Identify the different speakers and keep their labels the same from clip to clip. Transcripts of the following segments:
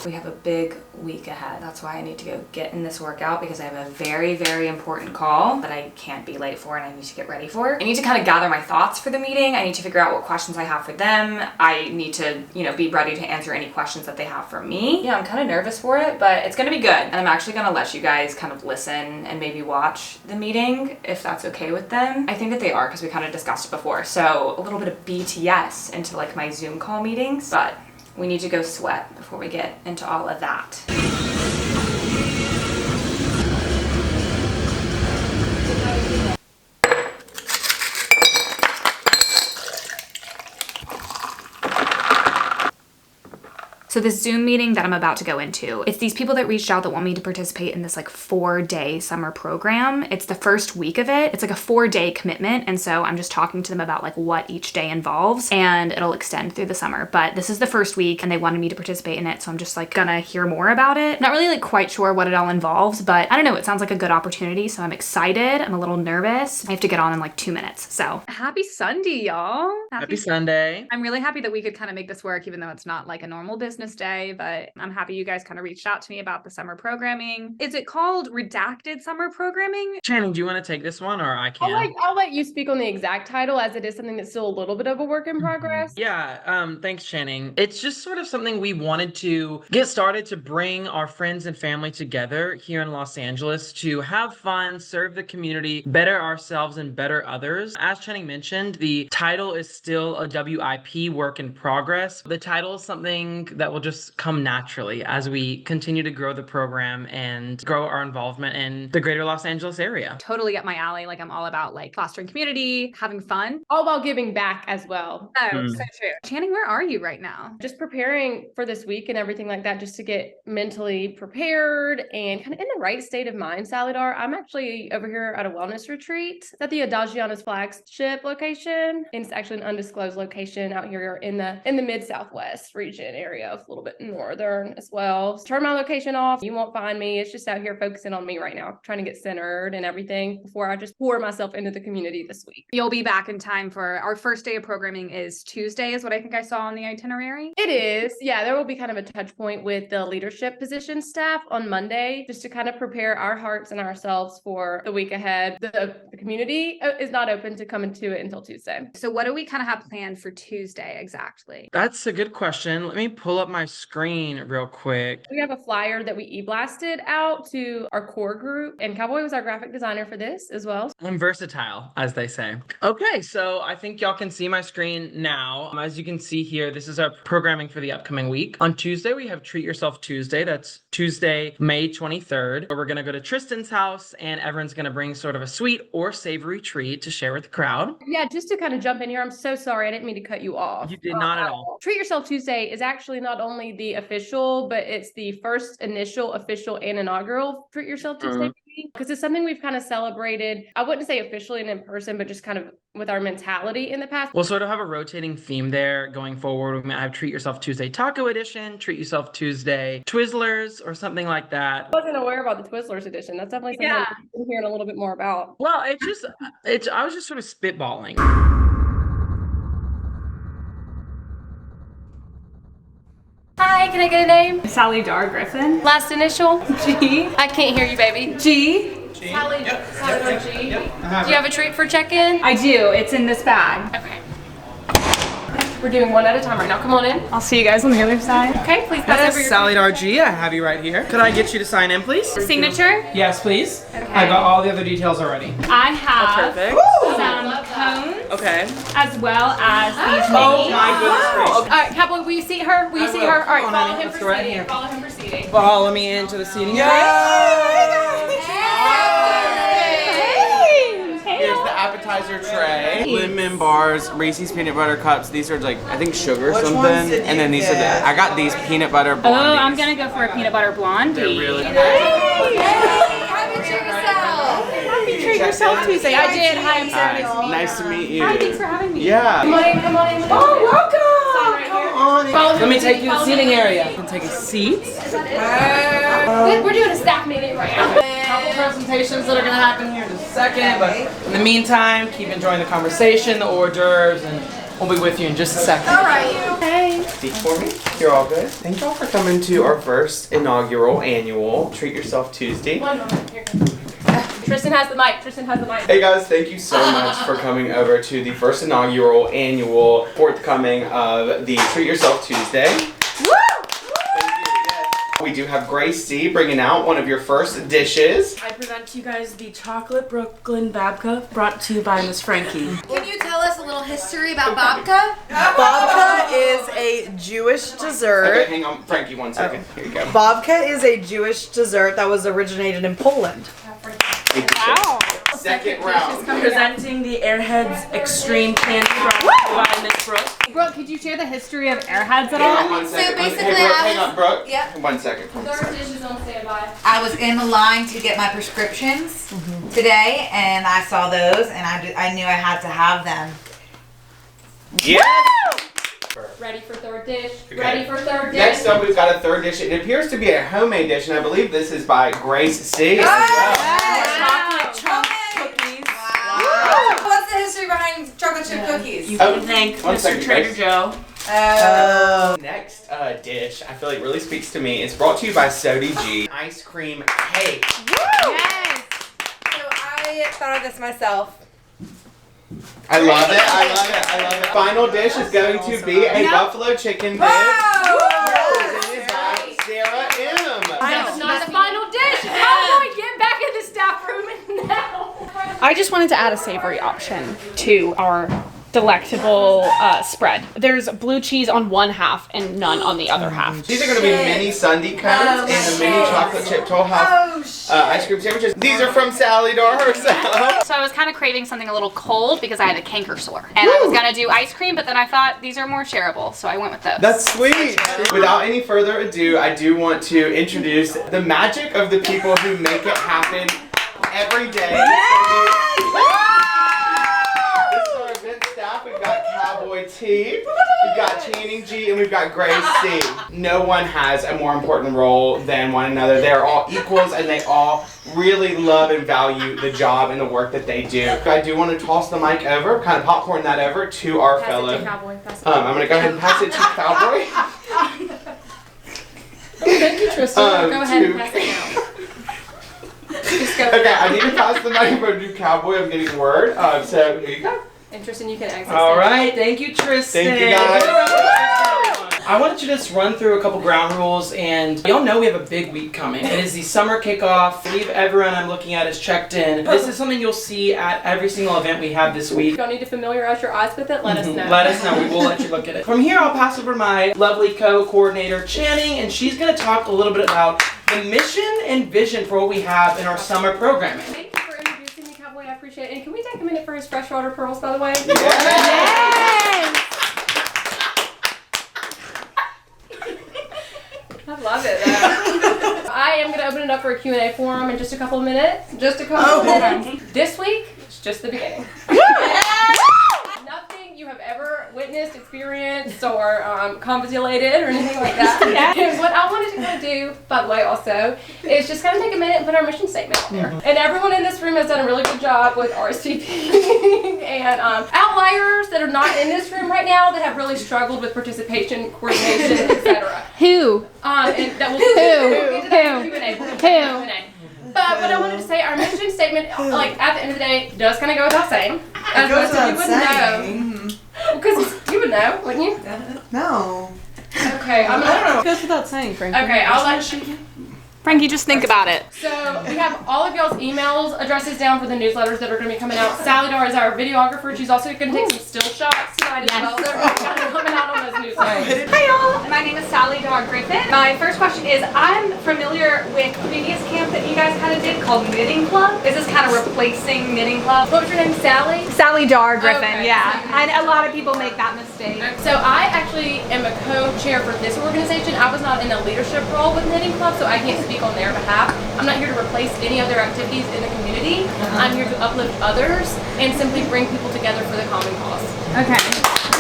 Speaker 1: We have a big week ahead. That's why I need to go get in this workout because I have a very, very important call that I can't be late for and I need to get ready for. I need to kind of gather my thoughts for the meeting. I need to figure out what questions I have for them. I need to, be ready to answer any questions that they have for me. Yeah, I'm kind of nervous for it, but it's gonna be good. And I'm actually gonna let you guys kind of listen and maybe watch the meeting if that's okay with them. I think that they are because we kind of discussed it before. So a little bit of BTS into like my Zoom call meetings, but we need to go sweat before we get into all of that. So this Zoom meeting that I'm about to go into, it's these people that reached out that want me to participate in this like 4-day summer program. It's the first week of it. It's like a 4-day commitment. And so I'm just talking to them about like what each day involves and it'll extend through the summer. But this is the first week and they wanted me to participate in it. So I'm just like gonna hear more about it. Not really like quite sure what it all involves, but I don't know. It sounds like a good opportunity. So I'm excited. I'm a little nervous. I have to get on in like 2 minutes. So happy Sunday, y'all.
Speaker 2: Happy Sunday.
Speaker 1: I'm really happy that we could kind of make this work, even though it's not like a normal business day, but I'm happy you guys kind of reached out to me about the summer programming. Is it called redacted summer programming?
Speaker 2: Channing, do you want to take this one or I can?
Speaker 3: I'll let you speak on the exact title as it is something that's still a little bit of a work in progress.
Speaker 2: Yeah, thanks, Channing. It's just sort of something we wanted to get started to bring our friends and family together here in Los Angeles to have fun, serve the community, better ourselves and better others. As Channing mentioned, the title is still a WIP work in progress. The title is something that will just come naturally as we continue to grow the program and grow our involvement in the greater Los Angeles area.
Speaker 1: Totally up my alley. Like I'm all about like fostering community, having fun.
Speaker 3: All while giving back as well.
Speaker 1: Oh, so true. Channing, where are you right now?
Speaker 3: Just preparing for this week and everything like that, just to get mentally prepared and kind of in the right state of mind, Darr. I'm actually over here at a wellness retreat at the Adagiana's flagship location. And it's actually an undisclosed location out here in the mid-southwest region area, a little bit northern as well. Turn my location off. You won't find me. It's just out here focusing on me right now, trying to get centered and everything before I just pour myself into the community this week.
Speaker 1: You'll be back in time for our first day of programming is Tuesday is what I think I saw on the itinerary.
Speaker 3: It is. Yeah, there will be kind of a touch point with the leadership position staff on Monday, just to kind of prepare our hearts and ourselves for the week ahead. The community is not open to come into it until Tuesday.
Speaker 1: So what do we kind of have planned for Tuesday exactly?
Speaker 2: That's a good question. Let me pull up my screen real quick.
Speaker 3: We have a flyer that we e-blasted out to our core group, and Cowboy was our graphic designer for this as well.
Speaker 2: I'm versatile, as they say. Okay, so I think y'all can see my screen now. As you can see here, this is our programming for the upcoming week. On Tuesday, we have Treat Yourself Tuesday. That's Tuesday, May 23rd. We're going to go to Tristan's house, and everyone's going to bring sort of a sweet or savory treat to share with the crowd.
Speaker 3: Yeah, just to kind of jump in here, I'm so sorry. I didn't mean to cut you off.
Speaker 2: You did not at all.
Speaker 3: Treat Yourself Tuesday is actually not only the official, but it's the first initial, official, and inaugural Treat Yourself Tuesday. Because it's something we've kind of celebrated, I wouldn't say officially and in person, but just kind of with our mentality in the past.
Speaker 2: We'll sort of have a rotating theme there going forward. We might have Treat Yourself Tuesday Taco Edition, Treat Yourself Tuesday Twizzlers, or something like that.
Speaker 3: I wasn't aware about the Twizzlers edition. That's definitely something I'm hearing a little bit more about.
Speaker 2: Well, I was just sort of spitballing.
Speaker 3: Hi, can I get a name?
Speaker 1: Darr Griffin.
Speaker 3: Last initial?
Speaker 1: G.
Speaker 3: I can't hear you, baby.
Speaker 1: G.
Speaker 3: Darr G. Do you have a treat for check-in?
Speaker 1: I do. It's in this bag.
Speaker 3: Okay. We're doing one at a time right now. Come on in.
Speaker 1: I'll see you guys on the other side.
Speaker 3: Okay, please pass over your
Speaker 2: Darr G. I have you right here. Could I get you to sign in, please?
Speaker 3: signature.
Speaker 2: Yes, please.
Speaker 3: Okay.
Speaker 2: I got all the other details already.
Speaker 1: I have some cones.
Speaker 2: Okay.
Speaker 1: As well as these
Speaker 2: Oh
Speaker 1: minis.
Speaker 2: my goodness gracious.
Speaker 3: All right, Cowboy, will you seat her? Will you seat her? All right,
Speaker 2: Come on,
Speaker 3: follow
Speaker 2: Annie.
Speaker 3: him
Speaker 2: Let's
Speaker 3: for
Speaker 2: go right
Speaker 3: seating.
Speaker 2: here.
Speaker 3: Follow him for seating.
Speaker 2: Follow me into the seating area.
Speaker 4: Here's the appetizer tray. Lemon bars, Reese's peanut butter cups. These are like, I think sugar or something. And then these are I got these peanut butter blondies.
Speaker 1: Oh, I'm gonna go for a peanut butter blondie.
Speaker 4: They're really
Speaker 1: Happy Treat Yourself Tuesday. I did. Hi, I'm Sarah.
Speaker 4: Nice to meet you.
Speaker 1: Hi, thanks for having me.
Speaker 4: Yeah.
Speaker 3: Come on in, come on in.
Speaker 2: Oh, welcome.
Speaker 3: Follow
Speaker 2: Let me take you to the seating area. You can take a seat.
Speaker 3: We're doing a staff meeting right now.
Speaker 2: Couple presentations that are going to happen here in just a second, but in the meantime, keep enjoying the conversation, the hors d'oeuvres, and We'll be with you in just a second.
Speaker 5: All right.
Speaker 3: Hey.
Speaker 4: Speak for me. You're all good. Thank y'all for coming to our first inaugural annual Treat Yourself Tuesday.
Speaker 3: One moment. Here. Tristan has the mic. Tristan has the mic.
Speaker 4: Hey guys, thank you so much for coming over to the first inaugural annual forthcoming of the Treat Yourself Tuesday.
Speaker 5: Woo!
Speaker 4: We do have Grace C bringing out one of your first dishes.
Speaker 6: I present to you guys the chocolate Brooklyn babka brought to you by Miss Frankie.
Speaker 5: Can you tell us a little history about babka?
Speaker 7: Babka is a Jewish dessert.
Speaker 4: Okay, hang on, Frankie, 1 second. Here you go.
Speaker 7: Babka is a Jewish dessert that was originated in Poland.
Speaker 3: Wow.
Speaker 4: Second round.
Speaker 6: Presenting the Airheads Extreme Candy brought to you by Miss Brooke.
Speaker 3: Brooke, could you share the history of Airheads at
Speaker 4: Hang
Speaker 3: all?
Speaker 4: on 1 second.
Speaker 5: basically
Speaker 4: Hey, Brooke,
Speaker 5: I
Speaker 4: hang
Speaker 5: was-
Speaker 4: on, Brooke.
Speaker 5: Yep.
Speaker 4: 1 second.
Speaker 3: Third dish is on standby.
Speaker 8: I was in the line to get my prescriptions today, and I saw those, and I knew I had to have them.
Speaker 4: Yes!
Speaker 3: Ready for third dish.
Speaker 4: Okay.
Speaker 3: Ready for third dish.
Speaker 4: Next up, we've got a third dish. It appears to be a homemade dish, and I believe this is by Grace C. as well.
Speaker 6: Chocolate chunk cookies.
Speaker 5: Wow. What's the history behind chocolate chip cookies?
Speaker 6: You
Speaker 4: Oh,
Speaker 6: can thank
Speaker 4: 1
Speaker 6: Mr.
Speaker 4: second,
Speaker 6: Trader
Speaker 4: Grace.
Speaker 6: Joe.
Speaker 4: Next dish, I feel like really speaks to me. It's brought to you by Sody G. Ice cream cake.
Speaker 3: Yes.
Speaker 5: So I thought of this myself.
Speaker 4: I love it. I love it. I love it. Final dish is going to be a buffalo chicken dip. Presented by Sarah M.
Speaker 3: That's not the final dish. How do I get back in the staff room now? I just wanted to add a savory option to our delectable spread. There's blue cheese on one half and none on the other half.
Speaker 4: These are going to be mini Sundae cones and the mini chocolate chip Toll House ice cream sandwiches. These are from Sally Darr herself.
Speaker 9: So I was kind of craving something a little cold because I had a canker sore. And I was gonna do ice cream, but then I thought these are more shareable, so I went with those.
Speaker 4: That's sweet. Without any further ado, I do want to introduce the magic of the people who make it happen every day. This is our event staff. We've got Cowboy T, we've got Channing G, and we've got Grace C. No one has a more important role than one another. They're all equals, and they all really love and value the job and the work that they do. I do want to toss the mic over, kind of popcorn that over to our fellow.
Speaker 3: Cowboy.
Speaker 4: I'm going to go ahead and pass it to Cowboy.
Speaker 3: Thank you, Tristan. Go ahead and pass it now. Just go.
Speaker 4: Okay, I need to pass the microphone to Cowboy. I'm getting word. So here you go.
Speaker 3: And Tristan, you can exit.
Speaker 2: All right, thank you, Tristan.
Speaker 4: Thank you, guys.
Speaker 2: I wanted to just run through a couple ground rules, and y'all know we have a big week coming. It is the summer kickoff. I believe everyone I'm looking at is checked in. This is something you'll see at every single event we have this week.
Speaker 3: If y'all need to familiarize your eyes with it, let us know.
Speaker 2: Let us know. We will let you look at it. From here, I'll pass over to my lovely co-coordinator, Channing, and she's going to talk a little bit about the mission and vision for what we have in our summer programming.
Speaker 3: Thank you for introducing me, Cowboy. I appreciate it. And can we take a minute for his freshwater pearls, by the way?
Speaker 4: Yes.
Speaker 3: I love it. I am going to open it up for a Q&A forum in just a couple of minutes. Just a couple of minutes. This week, it's just the beginning. Nothing you have ever witnessed, experienced, or conviculated, or anything like that. And what I wanted to kind of do, by the way, also, is just kind of take a minute and put our mission statement out there. And everyone in this room has done a really good job with RSVP and outliers that are not in this room right now that have really struggled with participation, coordination, etc.
Speaker 9: Who?
Speaker 3: And that will get to that in Q&A. But what I wanted to say, our mission statement, like at the end of the day, does kind of go without saying. As most of you would know. Because you would know, wouldn't you?
Speaker 7: No.
Speaker 3: Okay, I don't know.
Speaker 7: It goes without saying, Frankie.
Speaker 3: Okay, I'll let you.
Speaker 9: Frankie, just think about it.
Speaker 3: So we have all of y'all's emails addresses down for the newsletters that are going to be coming out. Sally Darr is our videographer. She's also going to take some still shots tonight as well. They're kind of coming out on those newsletters.
Speaker 9: Hi y'all, my name is Sally Darr Griffin. My first question is, I'm familiar with previous camp that you guys kind of did called Knitting Club. Is this kind of replacing Knitting Club?
Speaker 3: What was your name, Sally?
Speaker 9: Sally Darr Griffin,
Speaker 3: Okay.
Speaker 9: yeah. And a lot of people make that mistake.
Speaker 3: So I actually am a co-chair for this organization. I was not in a leadership role with Knitting Club, so I can't speak on their behalf. I'm not here to replace any of their activities in the community. I'm here to uplift others and simply bring people together for the common cause.
Speaker 9: Okay.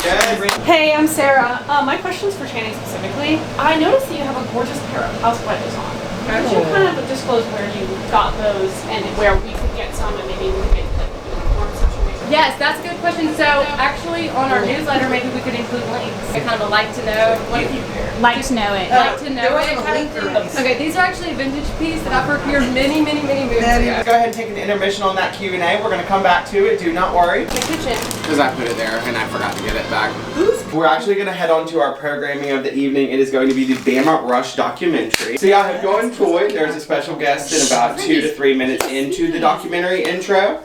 Speaker 4: Yes.
Speaker 10: Hey, I'm Sarah. My question's for Channing specifically. I noticed that you have a gorgeous pair of house wedges on. Could you kind of disclose where you got those and where we could get some and maybe we could get like uniform situation?
Speaker 3: Yes, that's a good question. So actually on our newsletter, maybe we could include links. Kind of a like to know.
Speaker 9: Like to know it.
Speaker 3: Like to know it kind of thing. Okay, these are actually a vintage piece that I procured many moons ago.
Speaker 4: Go ahead and take an intermission on that Q&A. We're going to come back to it. Do not worry.
Speaker 3: The kitchen.
Speaker 4: Because I put it there and I forgot to get it back. We're actually going to head on to our programming of the evening. It is going to be the Bama Rush documentary. So yeah, I hope you all enjoyed. There's a special guest in about 2 to 3 minutes into the documentary intro.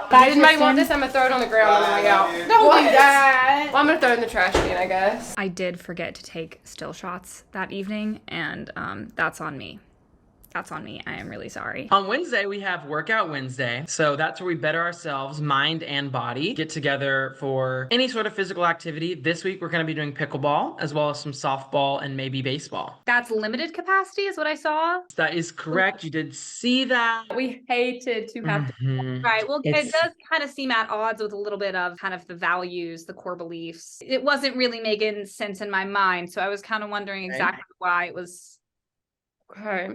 Speaker 3: Does anybody want this? I'm gonna throw it on the ground on the way out. Don't do that. Well, I'm gonna throw it in the trash can, I guess.
Speaker 1: I did forget to take still shots that evening, and that's on me. That's on me. I am really sorry.
Speaker 2: On Wednesday, we have Workout Wednesday. So that's where we better ourselves, mind and body, get together for any sort of physical activity. This week, we're going to be doing pickleball, as well as some softball and maybe baseball.
Speaker 1: That's limited capacity is what I saw.
Speaker 2: That is correct. You did see that.
Speaker 3: We hated to have to.
Speaker 1: Right. Well, it does kind of seem at odds with a little bit of kind of the values, the core beliefs. It wasn't really making sense in my mind. So I was kind of wondering exactly why it was.
Speaker 3: Okay.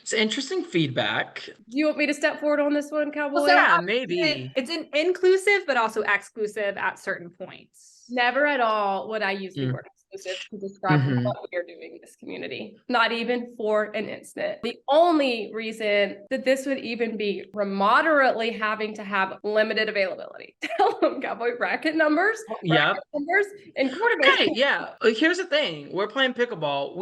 Speaker 2: It's interesting feedback.
Speaker 3: Do you want me to step forward on this one, Cowboy?
Speaker 1: Well, so
Speaker 2: yeah, maybe.
Speaker 1: It's an inclusive, but also exclusive at certain points.
Speaker 3: Never at all would I use the word exclusive to describe what we are doing in this community. Not even for an instant. The only reason that this would even be moderately having to have limited availability. Tell them, Cowboy, bracket numbers.
Speaker 2: Yep.
Speaker 3: Numbers and quarterback.
Speaker 2: Okay, yeah. Here's the thing. We're playing pickleball.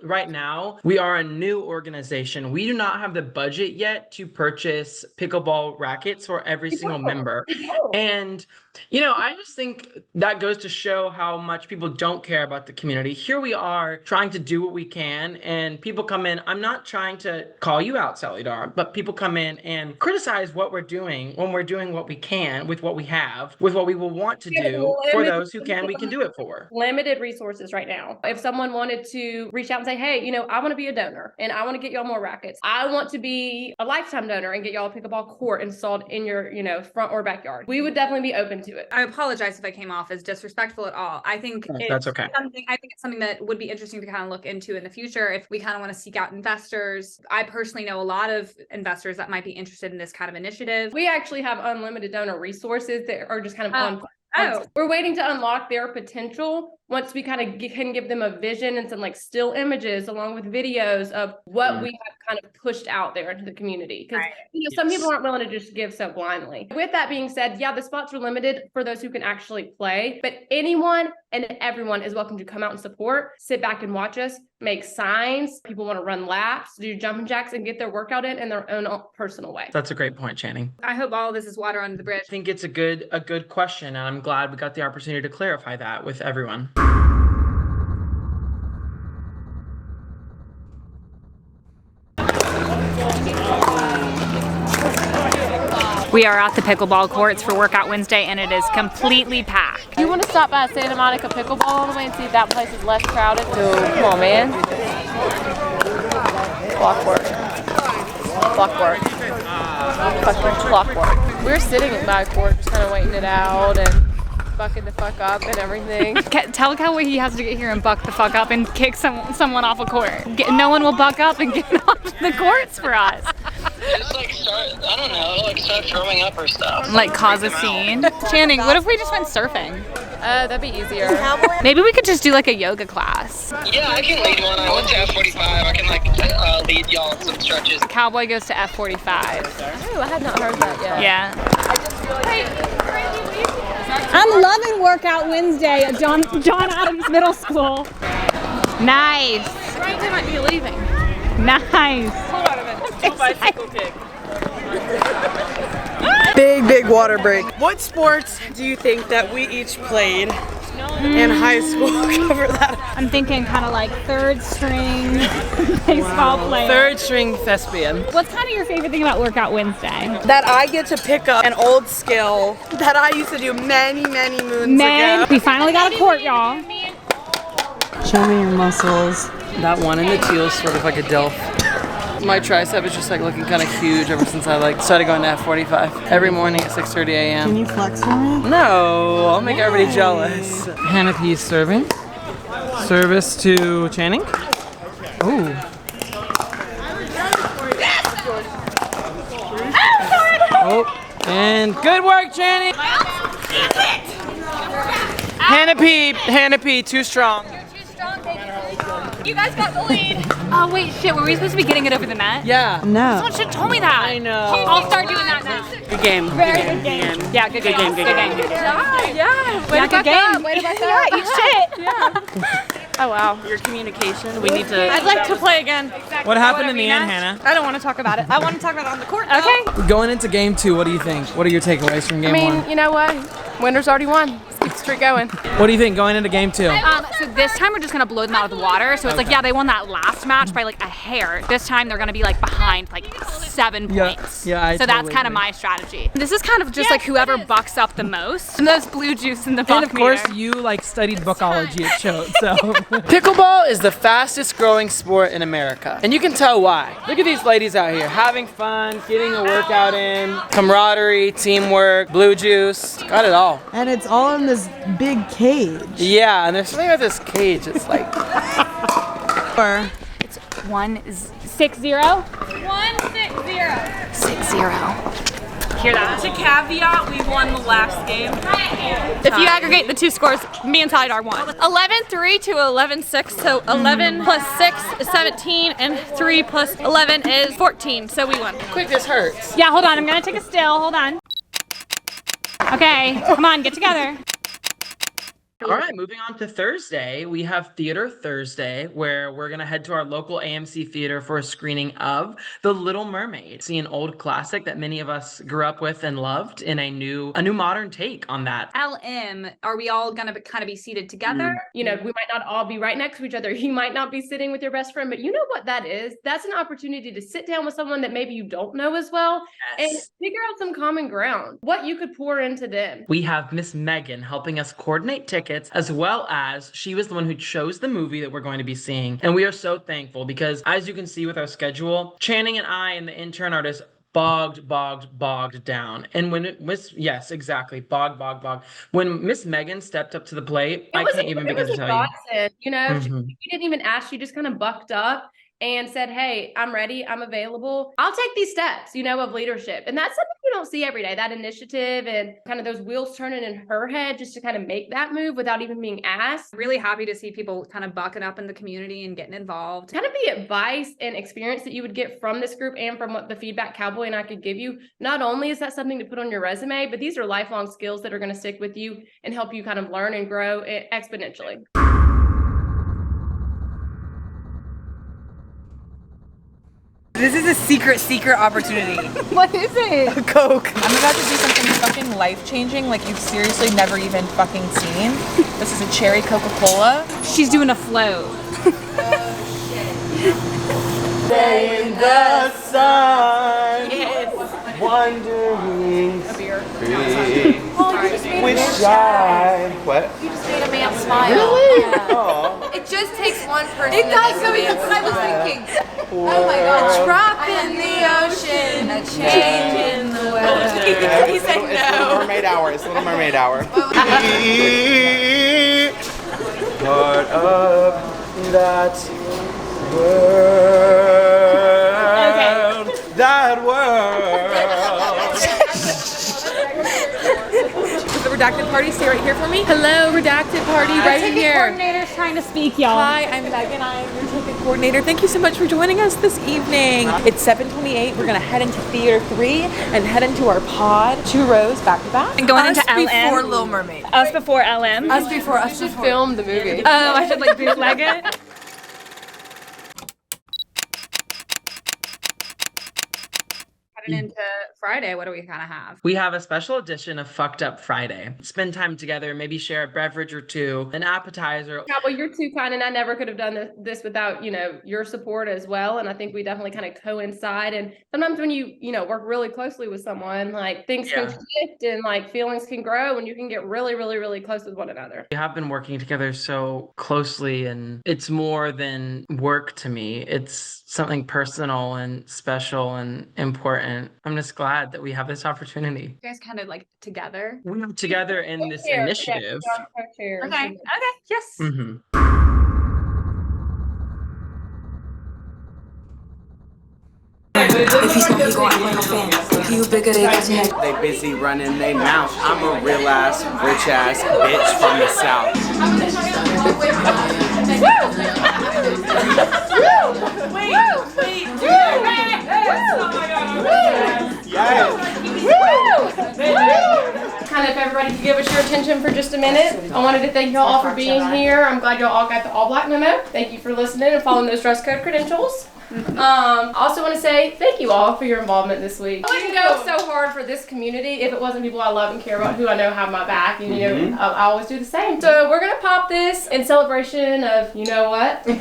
Speaker 2: Right now, we are a new organization. We do not have the budget yet to purchase pickleball rackets for every single member. And, I just think that goes to show how much people don't care about the community. Here we are trying to do what we can, and people come in. I'm not trying to call you out, Sally Darr, but people come in and criticize what we're doing when we're doing what we can with what we have, with what we will want to do for those who can, we can do it for.
Speaker 3: Limited resources right now. If someone wanted to reach out and say, hey, I want to be a donor and I want to get y'all more rackets. I want to be a lifetime donor and get y'all a pickleball court installed in your, front or backyard. We would definitely be open to it.
Speaker 1: I apologize if I came off as disrespectful at all. I think
Speaker 2: that's okay.
Speaker 1: I think it's something that would be interesting to kind of look into in the future if we kind of want to seek out investors. I personally know a lot of investors that might be interested in this kind of initiative.
Speaker 3: We actually have unlimited donor resources that are just kind of on. We're waiting to unlock their potential once we kind of can give them a vision and some still images along with videos of what we have kind of pushed out there into the community. Because some people aren't willing to just give so blindly. With that being said, the spots are limited for those who can actually play, but anyone and everyone is welcome to come out and support, sit back and watch us, make signs. People want to run laps, do jumping jacks, and get their workout in their own personal way.
Speaker 2: That's a great point, Channing.
Speaker 1: I hope all of this is water under the bridge.
Speaker 2: I think it's a good question, and I'm glad we got the opportunity to clarify that with everyone.
Speaker 1: We are at the pickleball courts for Workout Wednesday, and it is completely packed.
Speaker 3: You want to stop by Santa Monica Pickleball all the way and see if that place is less crowded? So, come on, man. Clockwork. Fucking clockwork. We're sitting by a court, just kind of waiting it out and bucking the fuck up and everything.
Speaker 1: Tell Cowboy he has to get here and buck the fuck up and kick someone off a court. No one will buck up and get off the courts for us.
Speaker 11: Just start throwing up or stuff.
Speaker 1: Cause a scene. Channing, what if we just went surfing?
Speaker 3: That'd be easier.
Speaker 1: Maybe we could just do a yoga class.
Speaker 11: Yeah, I can lead one. I went to F45. I can lead y'all in some stretches.
Speaker 1: Cowboy goes to F45.
Speaker 3: Oh, I had not heard that yet.
Speaker 1: Yeah.
Speaker 9: I'm loving Workout Wednesday at John Adams Middle School.
Speaker 1: Nice.
Speaker 10: Right, they might be leaving.
Speaker 1: Nice.
Speaker 10: Hold on a minute. Bicycle kick.
Speaker 7: Big water break. What sports do you think that we each played in high school? Cover that.
Speaker 9: I'm thinking kind of third string baseball player.
Speaker 7: Third string thespian.
Speaker 9: What's kind of your favorite thing about Workout Wednesday?
Speaker 7: That I get to pick up an old skill that I used to do many moons ago.
Speaker 9: We finally got a court, y'all.
Speaker 7: Show me your muscles. That one in the teal is sort of like a DILF. My tricep is just looking kind of huge ever since I started going to F45 every morning at 6:30 a.m.
Speaker 12: Can you flex for me?
Speaker 7: No, I'll make everybody jealous.
Speaker 2: Hannah P's serving.
Speaker 7: Service to Channing. Ooh. Oh, and good work, Channing. Hannah P, too strong.
Speaker 9: You guys got the lead. Oh wait, shit, were we supposed to be getting it over the net?
Speaker 7: Yeah.
Speaker 6: No.
Speaker 9: Someone should have told me that.
Speaker 7: I know.
Speaker 9: I'll start doing that now.
Speaker 7: Good game.
Speaker 9: Very good game. Yeah, good game. Good game.
Speaker 6: Yeah.
Speaker 9: Way to buck up. Way to buck up. Eat shit.
Speaker 6: Yeah. Oh wow, your communication. We need to.
Speaker 9: I'd like to play again.
Speaker 7: What happened in the end, Hannah?
Speaker 9: I don't want to talk about it. I want to talk about it on the court. Okay.
Speaker 7: Going into game 2, what do you think? What are your takeaways from game 1?
Speaker 3: you know what? Winner's already won. Let's keep the streak going.
Speaker 7: What do you think going into game 2?
Speaker 9: So this time we're just gonna blow them out of the water. So it's like, yeah, they won that last match by like a hair. This time they're gonna be like behind like 7 points.
Speaker 7: Yeah, I
Speaker 9: so
Speaker 7: totally
Speaker 9: that's kind of
Speaker 7: agree.
Speaker 9: my strategy. This is kind of just like whoever bucks up the most. And those blue juice in the buck
Speaker 7: And of course,
Speaker 9: meter.
Speaker 7: you like studied bookology at Choate, so. Pickleball is the fastest growing sport in America. And you can tell why. Look at these ladies out here having fun, getting a workout in, camaraderie, teamwork, blue juice, got it all.
Speaker 6: And it's all in this big cage.
Speaker 7: Yeah, and there's something about this cage, it's like.
Speaker 9: It's 160. 160. 60. Hear that?
Speaker 10: To caveat, we won the last game.
Speaker 9: If you aggregate the 2 scores, me and Tyler won. 11-3 to 11-6, so 11 plus 6 is 17, and 3 plus 11 is 14, so we won.
Speaker 7: Quick, this hurts.
Speaker 9: Yeah, hold on, I'm gonna take a still, hold on. Okay, come on, get together.
Speaker 2: All right, moving on to Thursday. We have Theater Thursday, where we're going to head to our local AMC theater for a screening of The Little Mermaid. See an old classic that many of us grew up with and loved in a new modern take on that.
Speaker 9: LM, are we all gonna kind of be seated together?
Speaker 3: You know, we might not all be right next to each other. You might not be sitting with your best friend, but you know what that is? That's an opportunity to sit down with someone that maybe you don't know as well and figure out some common ground, what you could pour into them.
Speaker 2: We have Miss Megan helping us coordinate tickets, as well as she was the one who chose the movie that we're going to be seeing. And we are so thankful because, as you can see with our schedule, Channing and I and the intern are just bogged down. And when it was, yes, exactly, bogged. When Miss Megan stepped up to the plate, I can't even begin to tell you.
Speaker 3: You know, she didn't even ask, she just kind of bucked up and said, hey, I'm ready, I'm available. I'll take these steps, you know, of leadership. And that's something you don't see every day, that initiative and kind of those wheels turning in her head just to kind of make that move without even being asked.
Speaker 9: Really happy to see people kind of bucking up in the community and getting involved.
Speaker 3: Kind of the advice and experience that you would get from this group and from what the feedback Cowboy and I could give you. Not only is that something to put on your resume, but these are lifelong skills that are going to stick with you and help you kind of learn and grow exponentially.
Speaker 8: This is a secret opportunity.
Speaker 9: What is it?
Speaker 8: A Coke.
Speaker 5: I'm about to do something fucking life-changing, like you've seriously never even fucking seen. This is a cherry Coca-Cola.
Speaker 9: She's doing a float.
Speaker 7: Stay in the sun. Yes. Wondering.
Speaker 5: A beer.
Speaker 7: Which side? What?
Speaker 5: You just made a man smile.
Speaker 7: Really?
Speaker 5: Yeah.
Speaker 7: Oh.
Speaker 5: It just takes one person.
Speaker 8: It does, so that's what I was thinking.
Speaker 5: Oh my god. A drop in the ocean, a change in the weather. He said
Speaker 4: It's Little Mermaid Hour. It's Little Mermaid Hour.
Speaker 7: Part of that world.
Speaker 9: Okay.
Speaker 7: That world.
Speaker 5: The redacted party, stay right here for me.
Speaker 3: Hello, redacted party, right here.
Speaker 9: Coordinator's trying to speak, y'all.
Speaker 5: Hi, I'm Megan. I am your ticket coordinator. Thank you so much for joining us this evening. It's 7:28. We're gonna head into Theater 3 and head into our pod, 2 rows back to back.
Speaker 9: And going into
Speaker 5: Us before
Speaker 9: LM.
Speaker 5: Little Mermaid.
Speaker 9: Us before LM.
Speaker 5: Us before us.
Speaker 3: Should film the movie.
Speaker 9: Oh, I should like bootleg it. Heading into Friday, what do we kind of have?
Speaker 2: We have a special edition of Fucked Up Friday. Spend time together, maybe share a beverage or two, an appetizer.
Speaker 3: Cowboy, you're too kind, and I never could have done this without, you know, your support as well. And I think we definitely kind of coincide. And sometimes when you work really closely with someone, like things can shift and like feelings can grow and you can get really, really, really close with one another.
Speaker 2: We have been working together so closely, and it's more than work to me. It's something personal and special and important. I'm just glad that we have this opportunity.
Speaker 9: You guys kind of like together.
Speaker 2: We're together in this initiative.
Speaker 3: Yeah,
Speaker 9: Okay. Yes.
Speaker 2: Mm-hmm.
Speaker 12: If he's not, he gon' act like a fan. You bigger, they got your head.
Speaker 4: They busy running they mouth. I'm a real ass, rich ass bitch from the south.
Speaker 3: Kind of, if everybody could give us your attention for just a minute. I wanted to thank y'all all for being here. I'm glad y'all all got the all black memo. Thank you for listening and following those dress code credentials. I also want to say thank you all for your involvement this week. I wouldn't go so hard for this community if it wasn't people I love and care about, who I know have my back, and you know I always do the same. So we're gonna pop this in celebration of you know what, and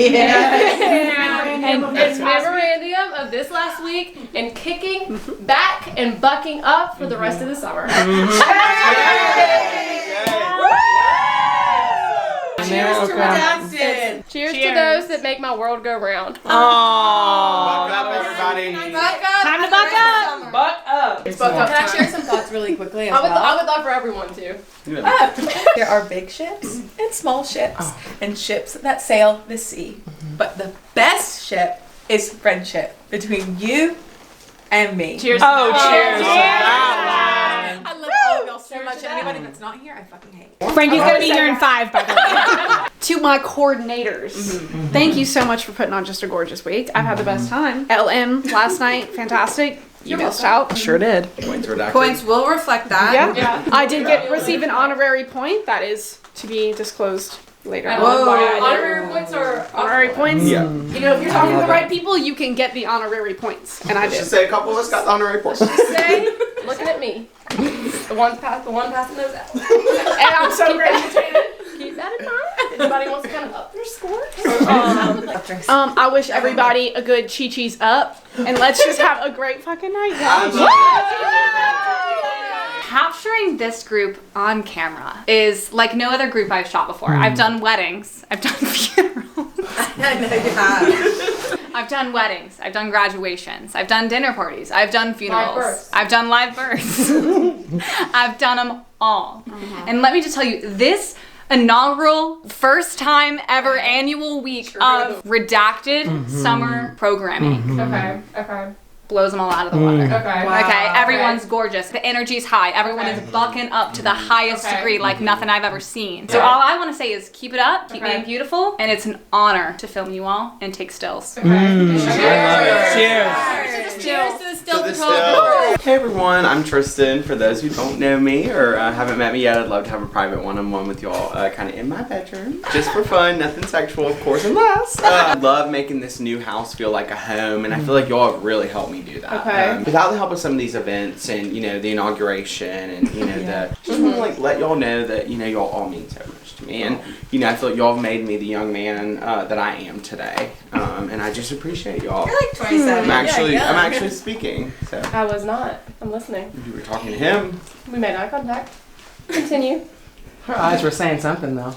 Speaker 3: memorandum of this last week and kicking back and bucking up for the rest of the summer.
Speaker 7: Cheers to redacted.
Speaker 3: Cheers to those that make my world go round.
Speaker 4: Buck up, everybody.
Speaker 3: Buck up.
Speaker 9: Time to buck up.
Speaker 7: Buck up.
Speaker 3: It's buck up.
Speaker 5: Can I share some thoughts really quickly?
Speaker 3: I would love for everyone to.
Speaker 5: There are big ships and small ships and ships that sail the sea. But the best ship is friendship between you and me.
Speaker 3: Cheers.
Speaker 7: Oh, cheers.
Speaker 5: I love all of y'all so much, and anybody that's not here, I fucking hate.
Speaker 9: Frankie's gonna be here in 5, by the way.
Speaker 10: To my coordinators, thank you so much for putting on just a gorgeous week. I've had the best time. LM last night, fantastic. You missed out.
Speaker 7: Sure did.
Speaker 1: Points will reflect that.
Speaker 10: Yeah. I did receive an honorary point. That is to be disclosed later.
Speaker 3: Honorary points are
Speaker 10: Honorary points.
Speaker 4: Yeah.
Speaker 10: You know, if you're talking to the right people, you can get the honorary points, and I did.
Speaker 4: Just say a couple of us got the honorary points.
Speaker 3: say, looking at me. The one passing those out.
Speaker 10: And I'm so grateful.
Speaker 3: Keep that in mind. Anybody wants to kind of up their score?
Speaker 10: I wish everybody a good chi-chi's up, and let's just have a great fucking night, guys.
Speaker 9: Capturing this group on camera is like no other group I've shot before. I've done weddings. I've done funerals.
Speaker 8: I know you have.
Speaker 9: I've done weddings. I've done graduations. I've done dinner parties. I've done funerals.
Speaker 3: births.
Speaker 9: I've done live births. I've done them all. And let me just tell you, this inaugural first time ever annual week of redacted summer programming
Speaker 3: Okay.
Speaker 9: blows them all out of the water.
Speaker 3: Okay.
Speaker 9: Okay, everyone's gorgeous. The energy's high. Everyone is bucking up to the highest degree like nothing I've ever seen. So all I want to say is keep it up, keep being beautiful, and it's an honor to film you all and take stills.
Speaker 7: I love it. Cheers.
Speaker 9: Cheers to the still
Speaker 4: Hey everyone, I'm Tristan. For those who don't know me or haven't met me yet, I'd love to have a private one-on-one with y'all kind of in my bedroom. Just for fun, nothing sexual, of course, unless. I love making this new house feel like a home, and I feel like y'all have really helped me do that.
Speaker 3: Okay.
Speaker 4: Without the help of some of these events and, you know, the inauguration and, you know, just want to like let y'all know that, you know, y'all all mean so much to me. And, you know, I feel like y'all have made me the young man that I am today. And I just appreciate y'all.
Speaker 8: You're like 27.
Speaker 4: I'm actually speaking. So
Speaker 3: I was not. I'm listening.
Speaker 4: you were talking to him.
Speaker 3: We made eye contact. Continue.
Speaker 7: Her eyes were saying something though.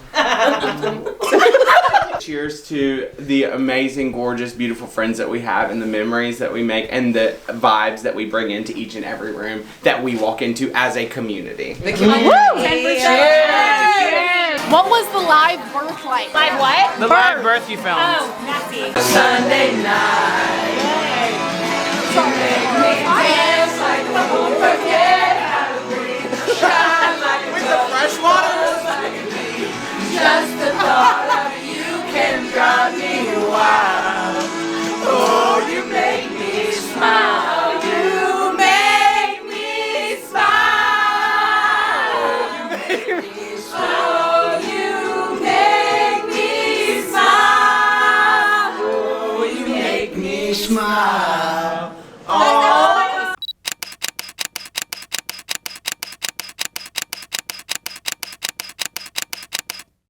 Speaker 4: Cheers to the amazing, gorgeous, beautiful friends that we have and the memories that we make and the vibes that we bring into each and every room that we walk into as a community.
Speaker 8: The community.
Speaker 10: What was the live birth like?
Speaker 9: Live what?
Speaker 7: The live birth you filmed.
Speaker 9: Oh, nasty.
Speaker 7: Sunday night. You make me dance like I won't forget how to breathe. Shine like with the fresh water. Just the thought of you can drive me wild. Oh, you make me smile. You make me smile. You make me smile. You make me smile. Oh, you make me smile. Oh.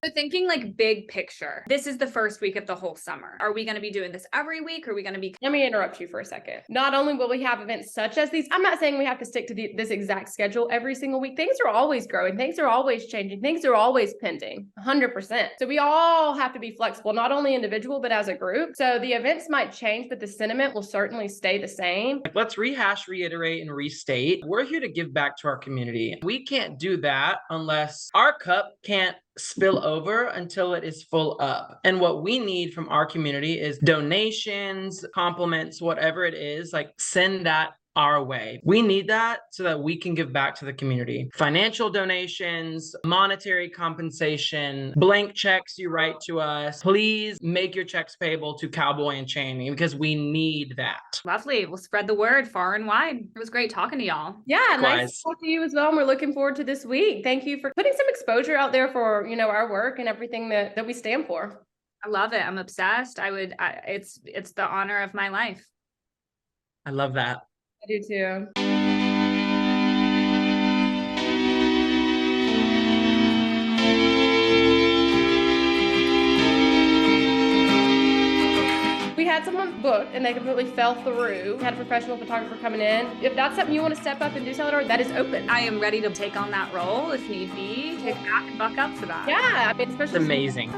Speaker 9: So thinking like big picture, this is the first week of the whole summer. Are we going to be doing this every week? Or are we going to be...
Speaker 3: Let me interrupt you for a second. Not only will we have events such as these, I'm not saying we have to stick to this exact schedule every single week. Things are always growing. Things are always changing. Things are always pending, 100%. So we all have to be flexible, not only individual, but as a group. So the events might change, but the sentiment will certainly stay the same.
Speaker 2: Let's rehash, reiterate, and restate. We're here to give back to our community. We can't do that unless our cup can't spill over until it is full up. And what we need from our community is donations, compliments, whatever it is, like send that our way. We need that so that we can give back to the community. Financial donations, monetary compensation, blank checks you write to us. Please make your checks payable to Cowboy and Channing because we need that.
Speaker 9: Lovely. We'll spread the word far and wide. It was great talking to y'all.
Speaker 3: Yeah, nice to talk to you as well. And we're looking forward to this week. Thank you for putting some exposure out there for, you know, our work and everything that we stand for.
Speaker 9: I love it. I'm obsessed. It's the honor of my life.
Speaker 2: I love that.
Speaker 3: I do too. We had someone booked and they completely fell through. We had a professional photographer coming in. If that's something you want to step up and do, Salvador, that is open.
Speaker 9: I am ready to take on that role if need be. Take back and buck up for that.
Speaker 3: Yeah, I mean, especially
Speaker 2: It's amazing.